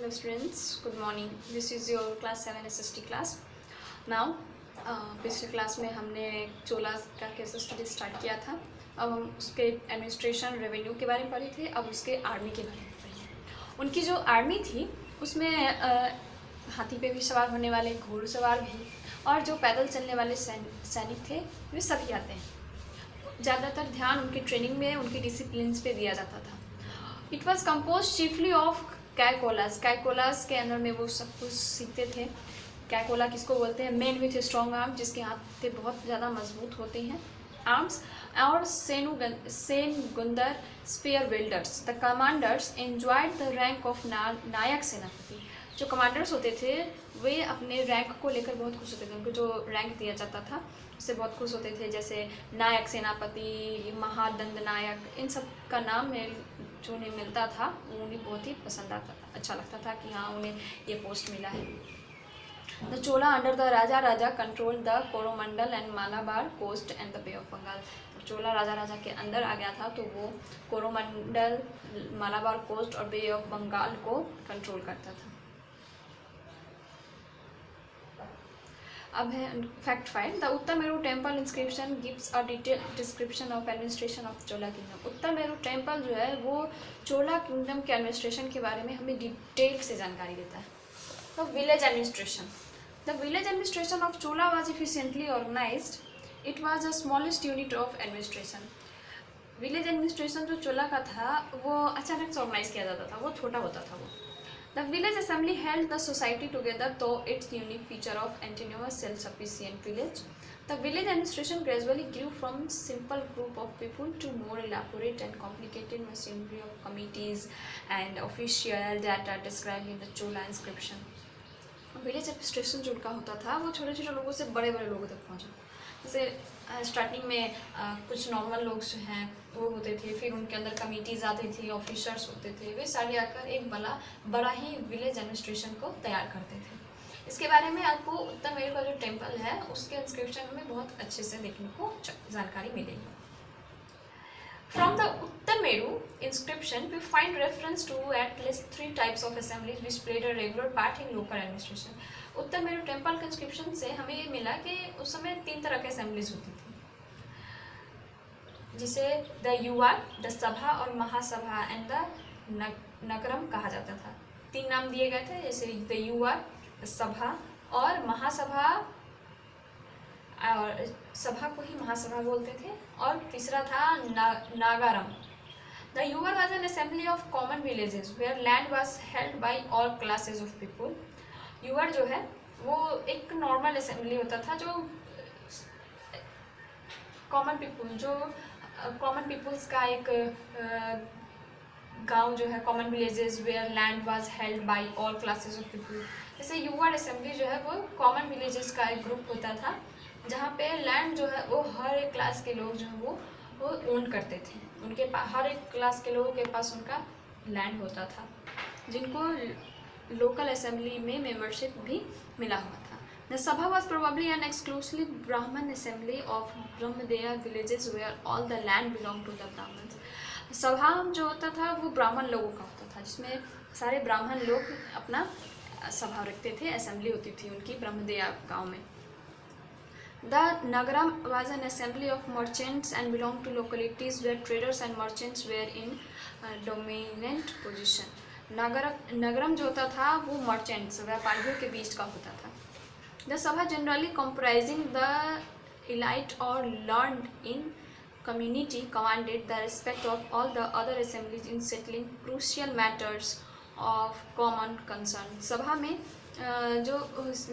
Hello students, good morning. This is your class 7 SST class. Now पिछले class में हमने चोला का केस स्टडी स्टार्ट किया था. अब हम उसके एडमिनिस्ट्रेशन रेवेन्यू के बारे में पढ़े थे. अब उसके आर्मी के बारे में पढ़े. उनकी जो आर्मी थी उसमें हाथी पे भी सवार होने वाले, घोड़सवार भी, और जो पैदल चलने वाले सैनिक थे वे सभी आते हैं. ज़्यादातर ध्यान उनकी ट्रेनिंग में, उनकी डिसिप्लिन पे दिया जाता था. It was composed chiefly of Kaikolas. Kaikolas के अंदर में वो सब कुछ सीखते थे. कैकोला किसको बोलते हैं? मैन विथ स्ट्रॉन्ग आर्म, जिसके हाथ पे बहुत ज़्यादा मजबूत होते हैं आर्म्स. और सेन गुंदर spear builders. The commanders enjoyed the rank of nayak senapati. जो कमांडर्स होते थे वे अपने रैंक को लेकर बहुत खुश होते थे. उनको जो रैंक दिया जाता था उससे बहुत खुश होते थे. जैसे नायक सेनापति, महादंड नायक, इन सब का नाम जो उन्हें मिलता था उन्हें बहुत ही पसंद आता था, अच्छा लगता था कि हाँ उन्हें ये पोस्ट मिला है. The Chola under the raja control the Coromandel and Malabar coast and the Bay of Bengal. Chola राजा के अंदर आ गया था तो वो कोरोमंडल, मालाबार कोस्ट और बे ऑफ बंगाल को कंट्रोल करता था. अब है fact find. The Uttaramerur temple inscription gives a detail description of administration of Chola kingdom. Uttaramerur temple जो है वो चोला किंगडम के एडमिनिस्ट्रेशन के बारे में हमें डिटेल से जानकारी देता है. तो village administration. The village administration of Chola was efficiently organised. It was the smallest unit of administration. Village administration जो चोला का था वो अचानक से ऑर्गेनाइज किया जाता था, वो छोटा होता था. वो The village assembly held the society together through its unique feature of autonomous self-sufficient village. The village administration gradually grew from simple group of people to more elaborate and complicated machinery of committees and official data described in the Chola inscription. Village administration जो उनका होता था वो छोटे छोटे लोगों से बड़े बड़े लोगों तक पहुँचा. जैसे स्टार्टिंग में कुछ नॉर्मल लोग जो हैं वो होते थे, फिर उनके अंदर कमिटीज़ आती थी, ऑफिसर्स होते थे, वे सारे आकर एक बड़ा ही विलेज एडमिनिस्ट्रेशन को तैयार करते थे. इसके बारे में आपको उत्तर मेरू का जो टेम्पल है उसके इंस्क्रिप्शन में बहुत अच्छे से देखने को जानकारी मिलेगी. From the Uttar Meru inscription, we find reference to at least 3 types of assemblies which played a regular part in local administration. Uttar Meru temple के इंस्क्रिप्शन से हमें ये मिला कि उस समय 3 तरह के असेंबलीज होती थी, जिसे द युआर, द सभा और महासभा एंड द नगरम कहा जाता था. 3 नाम दिए गए थे, जैसे द युआर, सभा और महासभा, और सभा को ही महासभा बोलते थे, और तीसरा था Nagaram. The Ur was an assembly of common villages where land was held by all classes of people. Ur जो है वो एक नॉर्मल असेंबली होता था जो कॉमन पीपल्स का एक गांव जो है, common villages where land was held by all classes of people. जैसे युवर असेंबली जो है वो कॉमन विलेजेस का एक ग्रुप होता था जहाँ पे लैंड जो है वो हर एक क्लास के लोग जो हैं वो ओन करते थे. उनके पास हर एक क्लास के लोगों के पास उनका लैंड होता था, जिनको लोकल असेंबली में मेंबरशिप भी मिला हुआ था. The sabha was probably an exclusively Brahmin assembly of brahmadeya villages where all the land belong to the Brahmins. सभा जो होता था वो ब्राह्मण लोगों का होता था, जिसमें सारे ब्राह्मण लोग अपना सभा रखते थे, असेंबली होती थी उनकी ब्रह्मदेया गाँव में. The Nagaram was an assembly of merchants and belonged to localities where traders and merchants were in dominant position. नगरम जो होता था वो मर्चेंट्स, व्यापारियों के बीच का होता था. The सभा generally comprising the elite or learned in community commanded the respect of all the other assemblies in settling crucial matters of common concern. सभा में जो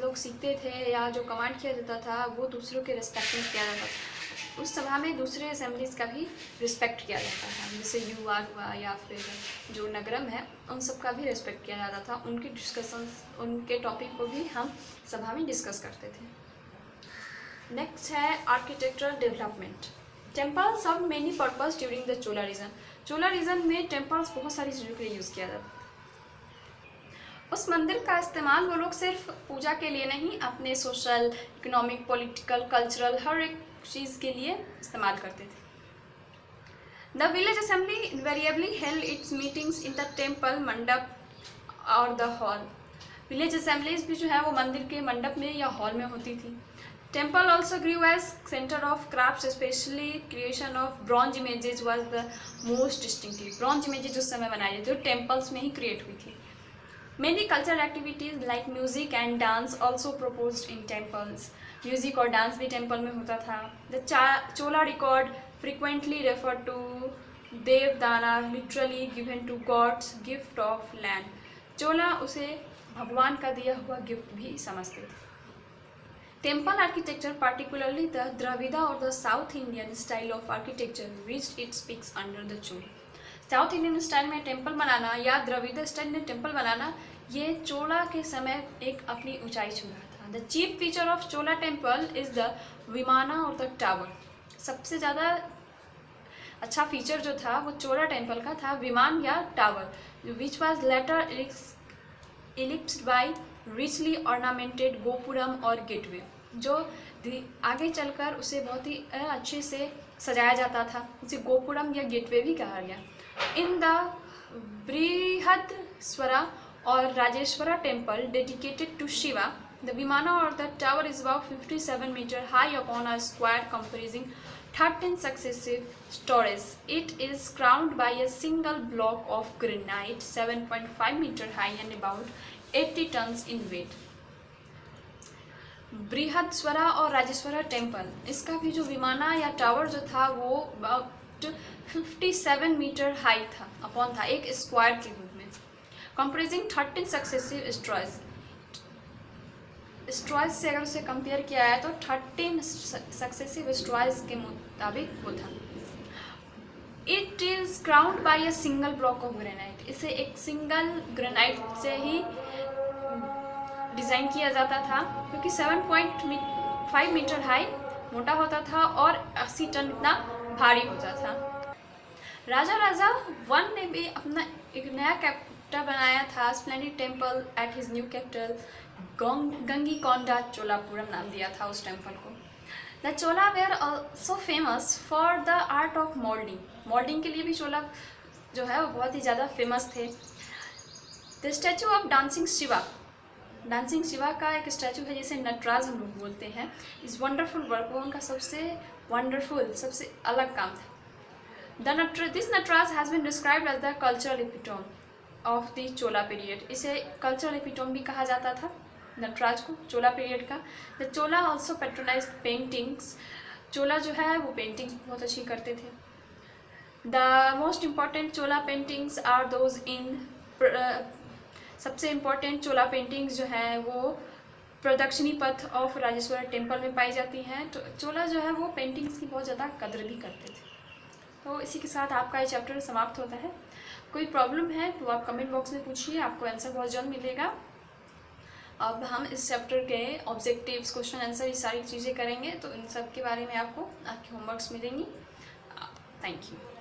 लोग सीखते थे या जो कमांड किया जाता था वो दूसरों के रिस्पेक्ट में किया जाता था. उस सभा में दूसरे असेंबलीज का भी रिस्पेक्ट किया जाता था, जैसे युआर हुआ या फिर जो नगरम है उन सब का भी रिस्पेक्ट किया जाता था. उनकी डिस्कशन, उनके टॉपिक को भी हम सभा में डिस्कस करते थे. नेक्स्ट है architectural development. Temple serve many purpose during the Chola region. Chola region में टेम्पल्स बहुत सारी चीज़ों के लिए यूज़ किया जाता था. उस मंदिर का इस्तेमाल वो लोग सिर्फ पूजा के लिए नहीं, अपने सोशल, इकोनॉमिक, पॉलिटिकल, कल्चरल हर एक चीज़ के लिए इस्तेमाल करते थे. The village assembly invariably held it's meetings in the temple मंडप और द हॉल। विलेज असेंबलीज भी जो है वो मंदिर के मंडप में या हॉल में होती थी। Temple also grew as centre of craft, specially creation of bronze images was the most distinctive. Bronze images उस समय बनाई जाती थी, टेम्पल्स में ही क्रिएट हुई थी। Many cultural activities like music and dance also proposed in temples. Music और dance भी टेम्पल में होता था। The Chola record frequently refer to devadana, literally given to gods gift of land. Chola उसे भगवान का दिया हुआ गिफ्ट भी समझते थे। Temple architecture, particularly the Dravida और the South Indian style of architecture, reached its peaks under the Chola. South Indian style में टेम्पल बनाना या द्रविड़ स्टाइल में टेम्पल बनाना, ये चोला के समय एक अपनी ऊंचाई छू रहा था। The chief feature of Chola temple is the vimana और द टावर। सबसे ज़्यादा अच्छा फीचर जो था वो चोला टेम्पल का था, विमान या tower, which was later eclipsed by richly ornamented gopuram और गेटवे, जो आगे चलकर उसे बहुत ही अच्छे से सजाया जाता था, उसे गोपुरम या गेटवे भी कहा गया। इन द बृहदस्वरा और Rajeshwara temple dedicated to Shiva, the vimana और the tower is about 57 metre high upon a square comprising 13 successive stories. It is crowned by a single block of granite 7.5 meter high and about 80 tons in weight. बृहदस्वरा और Rajeshwara temple, इसका भी जो विमाना या tower जो था वो about 57 metre high था, upon था, एक स्क्वायर के रूप में, कंप्राइजिंग 13 सक्सेसिव स्ट्रॉयज। स्ट्रॉयज से अगर उसे कंपेयर किया है तो 13 सक्सेसिव स्ट्रॉयज के मुताबिक वो था। It is crowned by a single block of granite, इसे एक सिंगल ग्रेनाइट से ही डिज़ाइन किया जाता था, क्योंकि 7.5 मीटर हाई मोटा होता था और 80 टन इतना भारी होता था। राजा वन ने भी अपना एक नया कैपिटल बनाया था, splendid temple at his new capital Gangaikonda Cholapuram नाम दिया था उस टेम्पल को। The Chola were also famous for the art of moulding, moulding के लिए भी चोला जो है वो बहुत ही ज़्यादा फेमस थे। The statue of dancing Shiva, dancing Shiva का एक स्टैचू है जिसे नटराज हम लोग बोलते हैं, इस वंडरफुल वर्क, वो उनका सबसे वंडरफुल सबसे अलग काम था। This Nataraja has been described as the cultural epitome of the Chola period, इसे कल्चरल एपिटोम भी कहा जाता था नटराज को चोला पीरियड का। The Chola also patronised paintings, Chola जो है वो पेंटिंग्स बहुत अच्छी करते थे। The most important Chola paintings are those in, सबसे इम्पॉर्टेंट चोला पेंटिंग्स जो है वो प्रदक्षिणी पथ ऑफ राजेश्वरा टेम्पल में पाई जाती हैं। तो चोला जो है वो पेंटिंग्स की बहुत ज़्यादा कदर भी करते थे। तो इसी के साथ आपका ये चैप्टर समाप्त होता है। कोई प्रॉब्लम है तो आप कमेंट बॉक्स में पूछिए, आपको आंसर बहुत जल्द मिलेगा। अब हम इस चैप्टर के ऑब्जेक्टिव्स, क्वेश्चन आंसर, ये सारी चीज़ें करेंगे, तो इन सब के बारे में आपको आपके होमवर्क्स मिलेंगी। Thank you.